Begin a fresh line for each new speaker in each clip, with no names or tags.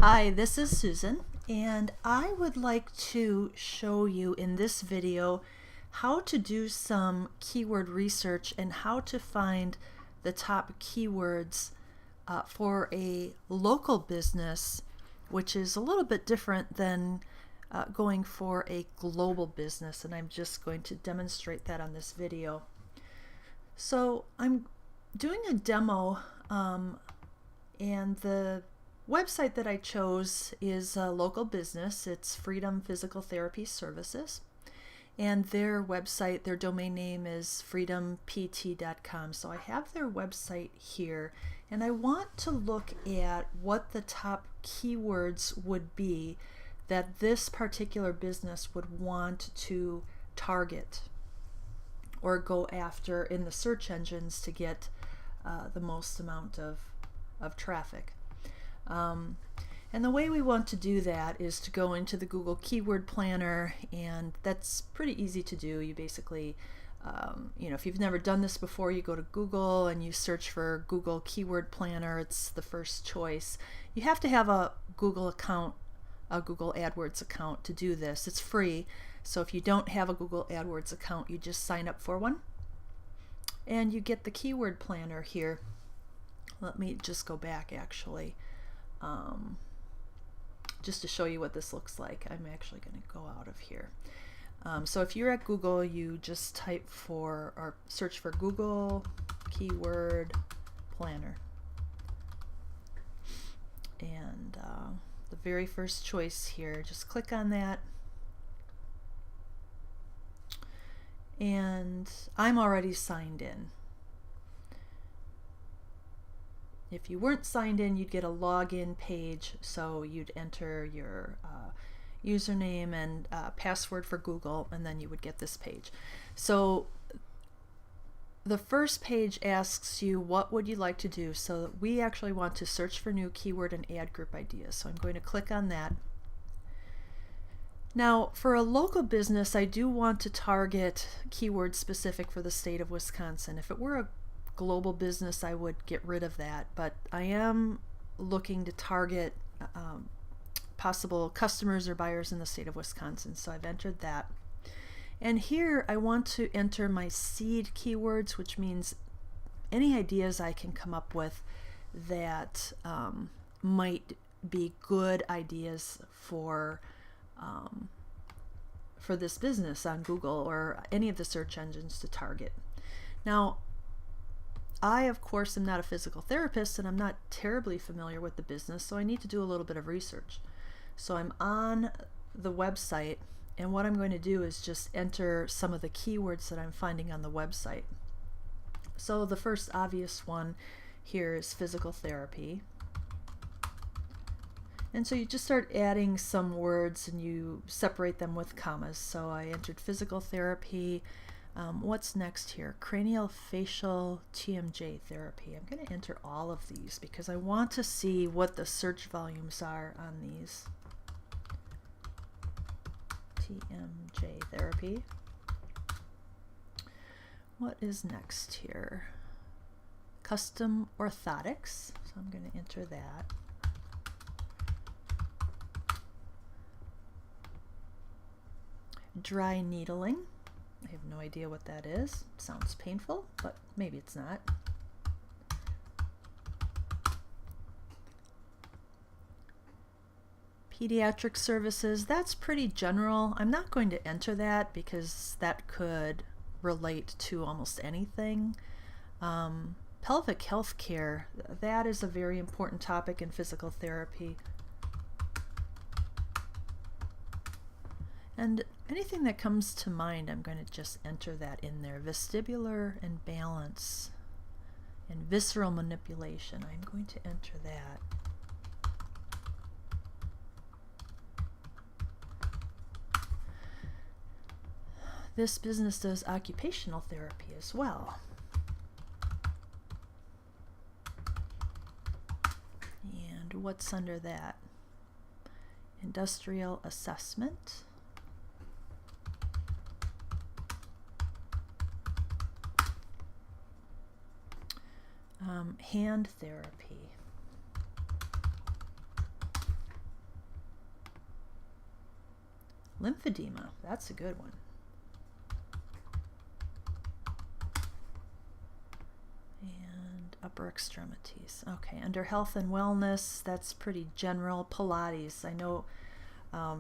Hi, this is Susan, and I would like to show you in this video how to do some keyword research and how to find the top keywords for a local business, which is a little bit different than going for a global business, and I'm just going to demonstrate that on this video. So I'm doing a demo and the website that I chose is a local business. It's Freedom Physical Therapy Services, and their website, their domain name is freedompt.com. So I have their website here, and I want to look at what the top keywords would be that this particular business would want to target or go after in the search engines to get the most amount of traffic. And the way we want to do that is to go into the Google Keyword Planner, and that's pretty easy to do. You basically, if you've never done this before, you go to Google and you search for Google Keyword Planner. It's the first choice. You have to have a Google account, a Google AdWords account to do this. It's free, so if you don't have a Google AdWords account, you just sign up for one, and you get the Keyword Planner here. Let me just go back actually. Just to show you what this looks like. I'm actually going to go out of here. So if you're at Google, you just type for or search for Google Keyword Planner, and the very first choice here, just click on that, and I'm already signed in. If you weren't signed in, you'd get a login page, so you'd enter your username and password for Google, and then you would get this page. So the first page asks you, what would you like to do? So we actually want to search for new keyword and ad group ideas, so I'm going to click on that. Now, for a local business, I do want to target keywords specific for the state of Wisconsin. If it were a global business, I would get rid of that, but I am looking to target possible customers or buyers in the state of Wisconsin, so I've entered that. And here I want to enter my seed keywords, which means any ideas I can come up with that might be good ideas for this business on Google or any of the search engines to target. Now, I, of course, am not a physical therapist, and I'm not terribly familiar with the business, so I need to do a little bit of research. So I'm on the website, and what I'm going to do is just enter some of the keywords that I'm finding on the website. So the first obvious one here is physical therapy. And so you just start adding some words and you separate them with commas. So I entered physical therapy. What's next here? Craniofacial TMJ therapy. I'm going to enter all of these because I want to see what the search volumes are on these. TMJ therapy. What is next here? Custom orthotics. So I'm going to enter that. Dry needling. I have no idea what that is. Sounds painful, but maybe it's not. Pediatric services, that's pretty general. I'm not going to enter that because that could relate to almost anything. Pelvic health care, that is a very important topic in physical therapy. And anything that comes to mind, I'm going to just enter that in there. Vestibular and balance and visceral manipulation. I'm going to enter that. This business does occupational therapy as well. And what's under that? Industrial assessment. Hand therapy. Lymphedema, that's a good one. And upper extremities. Okay, under health and wellness, that's pretty general. Pilates, I know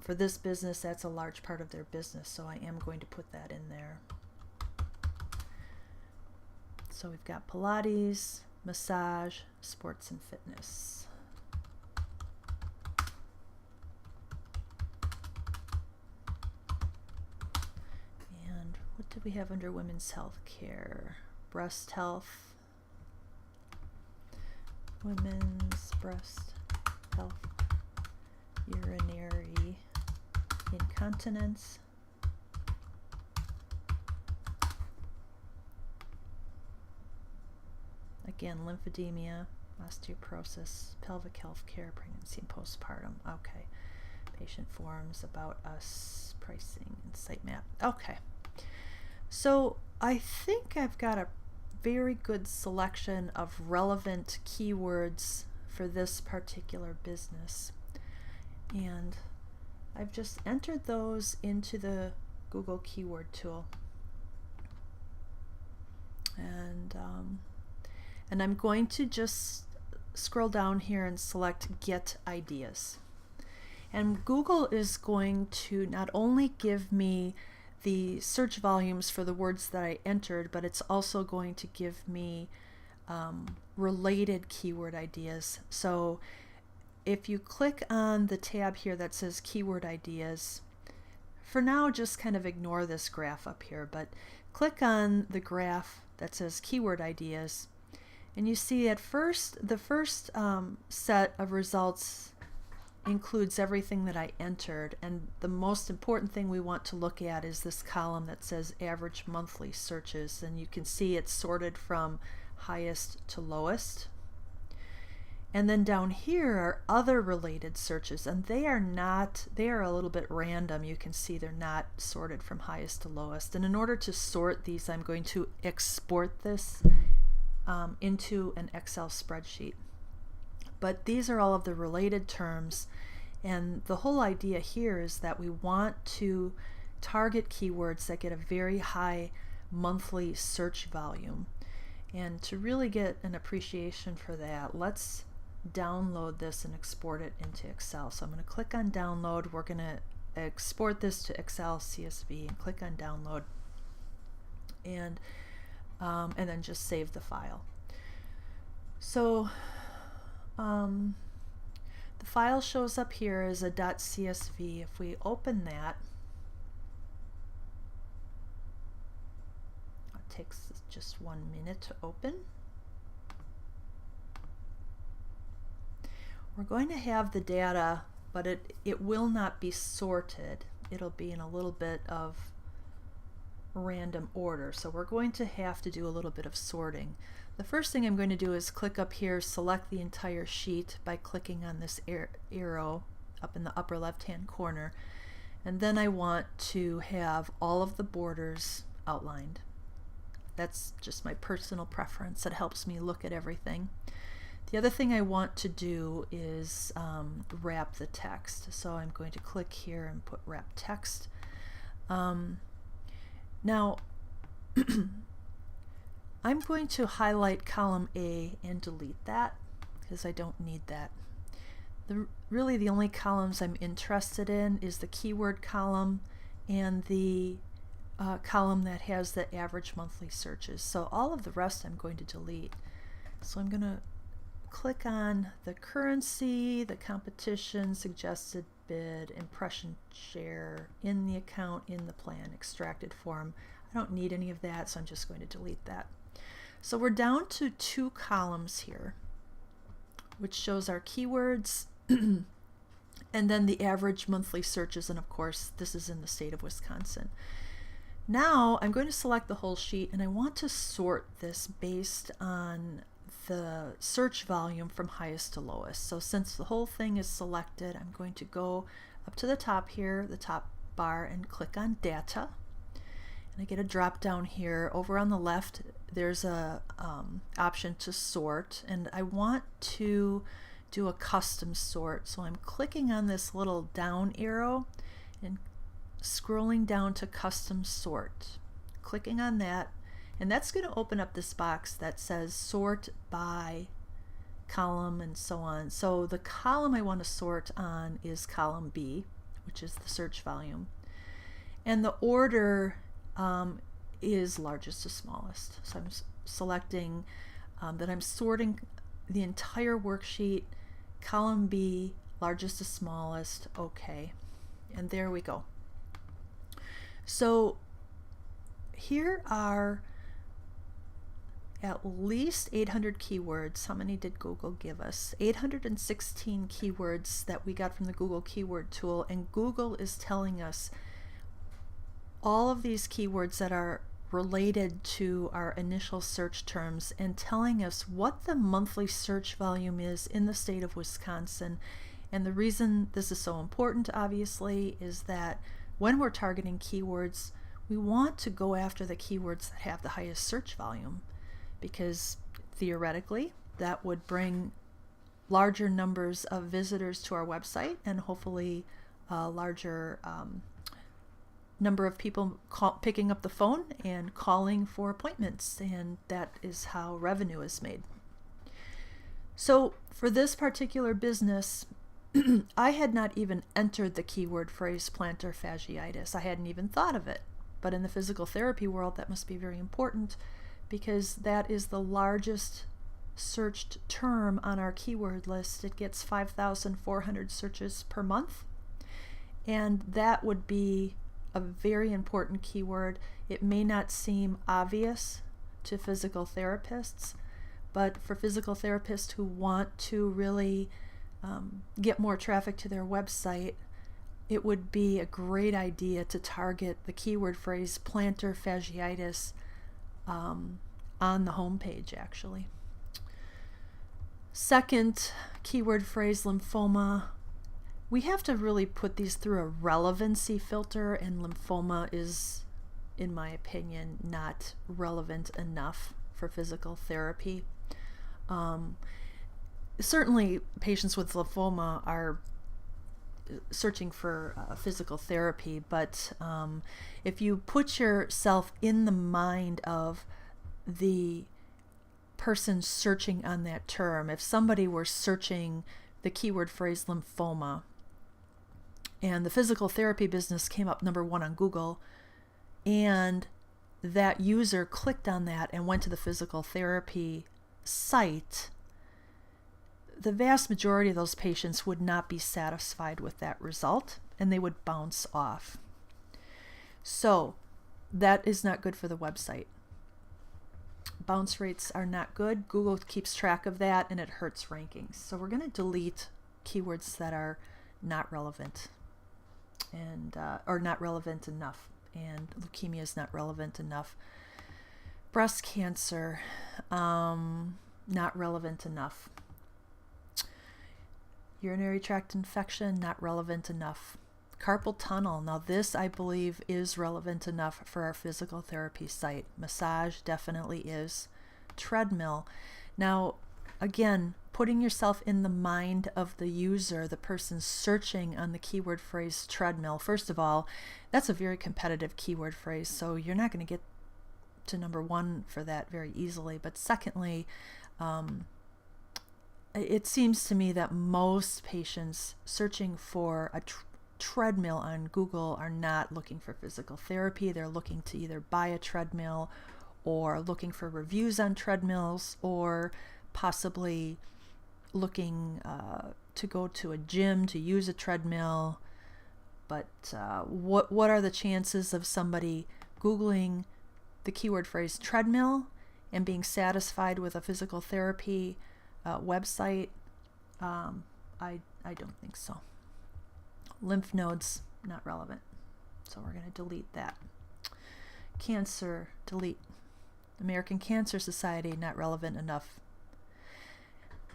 for this business, that's a large part of their business, so I am going to put that in there. So we've got Pilates, massage, sports and fitness. And what do we have under women's health care? Breast health, women's breast health, urinary incontinence, again, lymphedema, osteoporosis, pelvic health care, pregnancy and postpartum. Okay. Patient forms, about us, pricing, and sitemap. Okay. So I think I've got a very good selection of relevant keywords for this particular business. And I've just entered those into the Google keyword tool. And I'm going to just scroll down here and select Get Ideas. And Google is going to not only give me the search volumes for the words that I entered, but it's also going to give me related keyword ideas. So if you click on the tab here that says Keyword Ideas, for now just kind of ignore this graph up here, but click on the graph that says Keyword Ideas, and you see at first, the first set of results includes everything that I entered, and the most important thing we want to look at is this column that says average monthly searches, and you can see it's sorted from highest to lowest. And then down here are other related searches, and they are a little bit random. You can see they're not sorted from highest to lowest, and in order to sort these, I'm going to export this into an Excel spreadsheet. But these are all of the related terms, and the whole idea here is that we want to target keywords that get a very high monthly search volume. And to really get an appreciation for that, let's download this and export it into Excel. So I'm going to click on download. We're going to export this to Excel CSV and click on download, and then just save the file. So the file shows up here as a .csv. If we open that, it takes just 1 minute to open. We're going to have the data, but it will not be sorted. It'll be in a little bit of random order. So we're going to have to do a little bit of sorting. The first thing I'm going to do is click up here, select the entire sheet by clicking on this arrow up in the upper left-hand corner. And then I want to have all of the borders outlined. That's just my personal preference. It helps me look at everything. The other thing I want to do is wrap the text. So I'm going to click here and put wrap text. Now, I'm going to highlight column A and delete that because I don't need that. Really the only columns I'm interested in is the keyword column and the column that has the average monthly searches. So all of the rest I'm going to delete. So I'm going to click on the currency, the competition, suggested bid, impression share, in the account, in the plan, extracted form. I don't need any of that, so I'm just going to delete that. So we're down to 2 columns here, which shows our keywords and then the average monthly searches, and of course this is in the state of Wisconsin. Now I'm going to select the whole sheet, and I want to sort this based on the search volume from highest to lowest. So since the whole thing is selected, I'm going to go up to the top here, the top bar, and click on data. And I get a drop down here. Over on the left there's a option to sort, and I want to do a custom sort. So I'm clicking on this little down arrow and scrolling down to custom sort, clicking on that, and that's going to open up this box that says sort by column and so on. So the column I want to sort on is column B, which is the search volume, and the order is largest to smallest. So I'm selecting that I'm sorting the entire worksheet, column B, largest to smallest, okay, and there we go. So here are at least 800 keywords. How many did Google give us? 816 keywords that we got from the Google keyword tool, and Google is telling us all of these keywords that are related to our initial search terms and telling us what the monthly search volume is in the state of Wisconsin. And the reason this is so important, obviously, is that when we're targeting keywords, we want to go after the keywords that have the highest search volume, because theoretically that would bring larger numbers of visitors to our website and hopefully a larger number of people picking up the phone and calling for appointments, and that is how revenue is made. So for this particular business, I had not even entered the keyword phrase plantar fasciitis. I hadn't even thought of it. But in the physical therapy world, that must be very important, because that is the largest searched term on our keyword list. It gets 5,400 searches per month, and that would be a very important keyword. It may not seem obvious to physical therapists, but for physical therapists who want to really get more traffic to their website, it would be a great idea to target the keyword phrase plantar fasciitis on the home page, actually. Second keyword phrase, lymphoma. We have to really put these through a relevancy filter, and lymphoma is, in my opinion, not relevant enough for physical therapy. Certainly patients with lymphoma are searching for physical therapy, but if you put yourself in the mind of the person searching on that term, if somebody were searching the keyword phrase lymphoma and the physical therapy business came up number 1 on Google, and that user clicked on that and went to the physical therapy site, the vast majority of those patients would not be satisfied with that result, and they would bounce off. So that is not good for the website. Bounce rates are not good. Google keeps track of that, and it hurts rankings. So we're going to delete keywords that are not relevant, and or not relevant enough, and leukemia is not relevant enough. Breast cancer, not relevant enough. Urinary tract infection, not relevant enough. Carpal tunnel, now this I believe is relevant enough for our physical therapy site. Massage definitely is. Treadmill. Now again, putting yourself in the mind of the user, the person searching on the keyword phrase treadmill. First of all, that's a very competitive keyword phrase, so you're not going to get to number 1 for that very easily. But secondly, it seems to me that most patients searching for a treadmill on Google are not looking for physical therapy. They're looking to either buy a treadmill or looking for reviews on treadmills, or possibly looking to go to a gym to use a treadmill. But what are the chances of somebody Googling the keyword phrase treadmill and being satisfied with a physical therapy website? I don't think so. Lymph nodes, not relevant. So we're going to delete that. Cancer, delete. American Cancer Society, not relevant enough.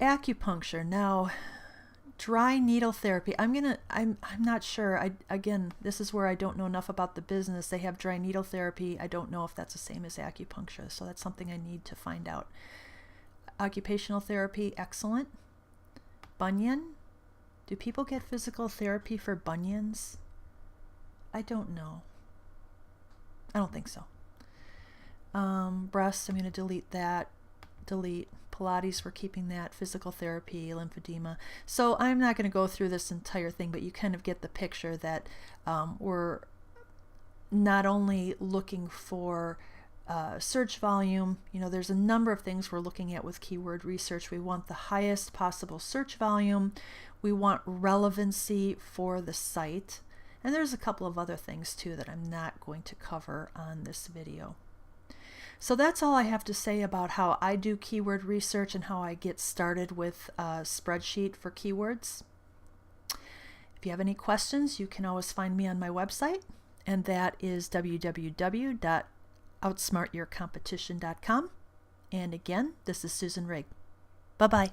Acupuncture. Now, dry needle therapy. I'm not sure. Again, this is where I don't know enough about the business. They have dry needle therapy. I don't know if that's the same as acupuncture, so that's something I need to find out. Occupational therapy, excellent. Bunion. Do people get physical therapy for bunions? I don't know. I don't think so. Breast, I'm going to delete that. Delete. Pilates, we're keeping that. Physical therapy, lymphedema. So I'm not going to go through this entire thing, but you kind of get the picture that we're not only looking for search volume. You know, there's a number of things we're looking at with keyword research. We want the highest possible search volume. We want relevancy for the site. And there's a couple of other things too that I'm not going to cover on this video. So that's all I have to say about how I do keyword research and how I get started with a spreadsheet for keywords. If you have any questions, you can always find me on my website, and that is www.outsmartyourcompetition.com. And again, this is Susan Riegg. Bye-bye.